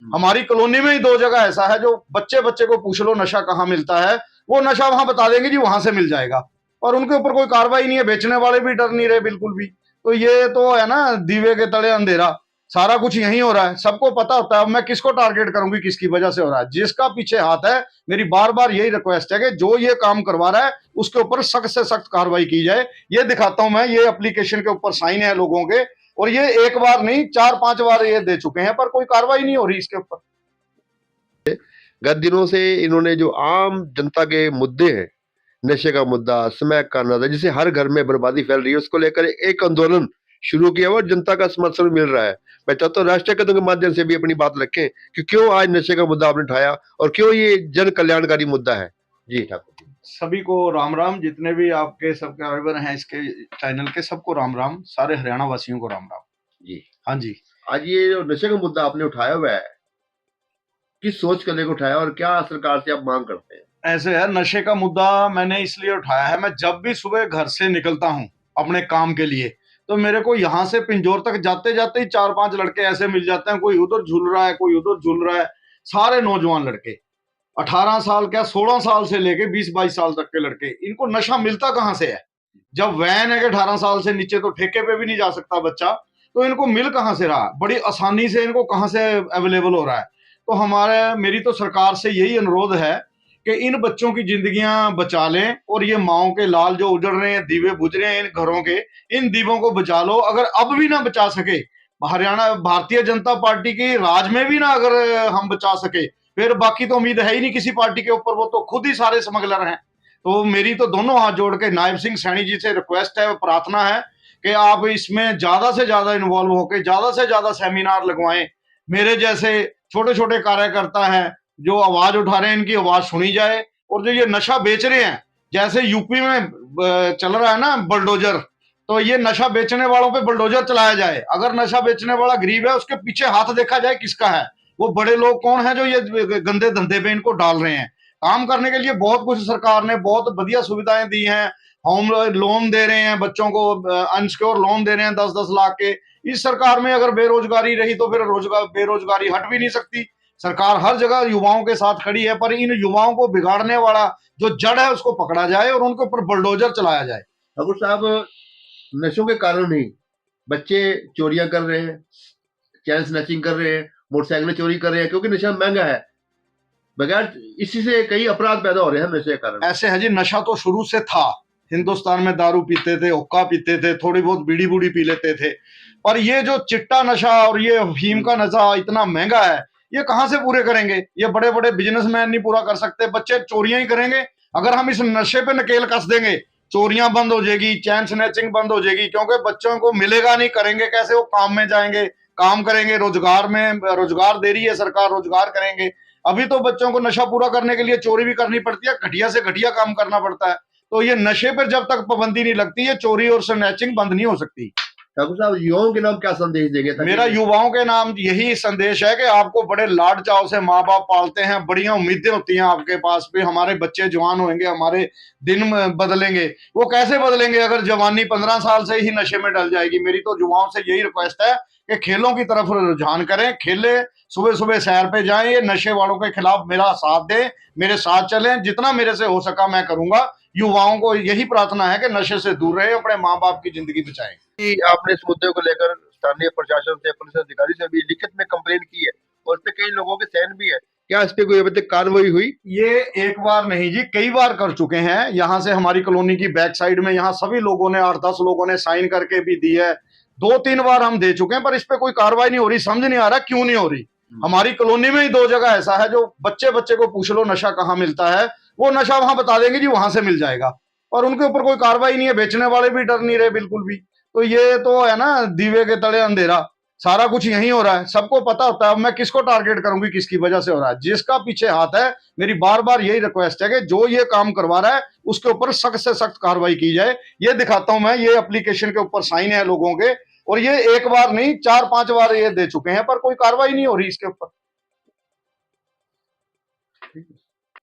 हमारी कॉलोनी में ही 2 जगह ऐसा है जो बच्चे बच्चे को पूछ लो नशा कहाँ मिलता है, वो नशा वहां बता देंगे जी वहां से मिल जाएगा, और उनके ऊपर कोई कार्रवाई नहीं है, बेचने वाले भी डर नहीं रहे बिल्कुल भी। तो ये तो है ना, दीवे के तले अंधेरा, सारा कुछ यहीं हो रहा है, सबको पता होता है। अब मैं किसको टारगेट करूंगी, किसकी वजह से हो रहा है, जिसका पीछे हाथ है। मेरी बार बार यही रिक्वेस्ट है कि जो ये काम करवा रहा है उसके ऊपर सख्त से सख्त कार्रवाई की जाए। ये दिखाता हूं मैं, ये एप्लीकेशन के ऊपर साइन है लोगों के, और ये एक बार नहीं 4-5 बार ये दे चुके हैं, पर कोई कार्रवाई नहीं हो रही इसके ऊपर। गत दिनों से इन्होंने जो आम जनता के मुद्दे हैं, नशे का मुद्दा, स्मैक का मुद्दा, जिससे हर घर में बर्बादी फैल रही है, उसको लेकर एक आंदोलन शुरू किया और जनता का समर्थन मिल रहा है। मैं चाहता हूँ राष्ट्रीय कदम के माध्यम से भी अपनी बात रखें कि क्यों आज नशे का मुद्दा आपने उठाया और क्यों ये जन कल्याणकारी मुद्दा है। जी ठाकुर जी। सभी को राम राम, जितने भी आपके सब्सक्राइबर हैं इसके चैनल के, सबको राम राम, सारे हरियाणा वासियों को राम राम। जी हाँ जी। आज ये जो नशे का मुद्दा आपने उठाया हुआ है, किस सोच को लेकर उठाया और क्या सरकार से आप मांग करते हैं? ऐसे है, नशे का मुद्दा मैंने इसलिए उठाया है, मैं जब भी सुबह घर से निकलता हूँ अपने काम के लिए, तो मेरे को यहाँ से पिंजौर तक जाते जाते ही 4-5 लड़के ऐसे मिल जाते हैं, कोई उधर झूल रहा है, कोई उधर झूल रहा है, सारे नौजवान लड़के, 18 साल क्या 16 साल से लेके 20-22 साल तक के लड़के। इनको नशा मिलता कहाँ से है? जब वैन है कि 18 साल से नीचे तो ठेके पे भी नहीं जा सकता बच्चा, तो इनको मिल कहाँ से रहा, बड़ी आसानी से इनको कहाँ से अवेलेबल हो रहा है। तो हमारे मेरी तो सरकार से यही अनुरोध है कि इन बच्चों की जिंदगियां बचा लें, और ये माओ के लाल जो उजड़ रहे हैं, दीवे बुझ रहे हैं इन घरों के, इन दीवों को बचा लो। अगर अब भी ना बचा सके, हरियाणा भारतीय जनता पार्टी की राज में भी ना अगर हम बचा सके, फिर बाकी तो उम्मीद है ही नहीं किसी पार्टी के ऊपर, वो तो खुद ही सारे स्मगलर हैं। तो मेरी तो दोनों हाथ जोड़ के नायब सिंह सैनी जी से रिक्वेस्ट है, प्रार्थना है कि आप इसमें ज्यादा से ज्यादा इन्वॉल्व होकर ज्यादा से ज्यादा सेमिनार लगवाएं। मेरे जैसे छोटे छोटे कार्यकर्ता हैं जो आवाज उठा रहे हैं, इनकी आवाज सुनी जाए। और जो ये नशा बेच रहे हैं, जैसे यूपी में चल रहा है ना बुलडोजर, तो ये नशा बेचने वालों पे बुलडोजर चलाया जाए। अगर नशा बेचने वाला गरीब है, उसके पीछे हाथ देखा जाए किसका है, वो बड़े लोग कौन है जो ये गंदे धंधे पे इनको डाल रहे हैं। काम करने के लिए बहुत कुछ सरकार ने बहुत बढ़िया सुविधाएं दी हैं, होम लोन दे रहे हैं बच्चों को, अनसिक्योर लोन दे रहे हैं 10-10 लाख के। इस सरकार में अगर बेरोजगारी रही तो फिर बेरोजगारी हट भी नहीं सकती। सरकार हर जगह युवाओं के साथ खड़ी है, पर इन युवाओं को बिगाड़ने वाला जो जड़ है उसको पकड़ा जाए और उनके ऊपर बुलडोजर चलाया जाए। ठाकुर साहब, नशों के कारण ही बच्चे चोरियां कर रहे हैं, चैन स्नैचिंग कर रहे हैं, मोटरसाइकिलें चोरी कर रहे हैं, क्योंकि नशा महंगा है। बगैर इसी से कई अपराध पैदा हो रहे हैं नशे के कारण। ऐसे है जी, नशा तो शुरू से था। हिंदुस्तान में दारू पीते थे, हुक्का पीते थे, थोड़ी बहुत बीड़ी बूड़ी पी लेते थे, पर ये जो चिट्टा नशा और ये अफीम का नशा इतना महंगा है, ये कहां से पूरे करेंगे? ये बड़े बड़े बिजनेसमैन नहीं पूरा कर सकते, बच्चे चोरियां ही करेंगे। अगर हम इस नशे पे नकेल कस देंगे, चोरियां बंद हो जाएगी, चैन स्नैचिंग बंद हो जाएगी, क्योंकि बच्चों को मिलेगा नहीं, करेंगे कैसे? वो काम में जाएंगे, काम करेंगे, रोजगार में रोजगार दे रही है सरकार, रोजगार करेंगे। अभी तो बच्चों को नशा पूरा करने के लिए चोरी भी करनी पड़ती है, घटिया से घटिया काम करना पड़ता है। तो ये नशे पर जब तक पाबंदी नहीं लगती, ये चोरी और स्नैचिंग बंद नहीं हो सकती। ठाकुर साहब, युवाओं के नाम क्या संदेश देंगे? मेरा युवाओं के नाम यही संदेश है कि आपको बड़े लाड चाव से माँ बाप पालते हैं, बढ़िया उम्मीदें होती हैं आपके पास भी, हमारे बच्चे जवान होंगे, हमारे दिन बदलेंगे। वो कैसे बदलेंगे अगर जवानी 15 साल से ही नशे में डल जाएगी? मेरी तो युवाओं से यही रिक्वेस्ट है कि खेलों की तरफ रुझान करें, खेले, सुबह सुबह सैर पे जाएं, ये नशे वालों के खिलाफ मेरा साथ दें, मेरे साथ चलें, जितना मेरे से हो सका मैं करूंगा। युवाओं को यही प्रार्थना है कि नशे से दूर रहे, अपने माँ बाप की जिंदगी बचाएं। आपने इस मुद्दे को लेकर स्थानीय प्रशासन से, पुलिस अधिकारी से भी लिखित में कंप्लेन की है और इस पे कई लोगों के साइन भी है। क्या इस पे कोई अभी तक कार्रवाई हुई? ये एक बार नहीं जी, कई बार कर चुके हैं। यहाँ से हमारी कॉलोनी की बैक साइड में यहाँ सभी लोगों ने, 8-10 लोगों ने साइन करके भी दी है। 2-3 बार हम दे चुके हैं, पर इस पे कोई कार्रवाई नहीं हो रही। समझ नहीं आ रहा क्यों नहीं हो रही। हमारी कॉलोनी में ही 2 जगह ऐसा है जो बच्चे बच्चे को पूछ लो नशा कहाँ मिलता है, वो नशा वहां बता देंगे जी वहां से मिल जाएगा, और उनके ऊपर कोई कार्रवाई नहीं है, बेचने वाले भी डर नहीं रहे बिल्कुल भी। तो ये तो है ना, दीवे के तले अंधेरा, सारा कुछ यहीं हो रहा है, सबको पता होता है। अब मैं किसको टारगेट करूंगी, किसकी वजह से हो रहा है, जिसका पीछे हाथ है। मेरी बार बार यही रिक्वेस्ट है कि जो ये काम करवा रहा है उसके ऊपर सख्त से सख्त कार्रवाई की जाए। ये दिखाता हूं मैं, ये एप्लीकेशन के ऊपर साइन है लोगों के, और ये एक बार नहीं 4-5 बार ये दे चुके हैं, पर कोई कार्रवाई नहीं हो रही इसके ऊपर।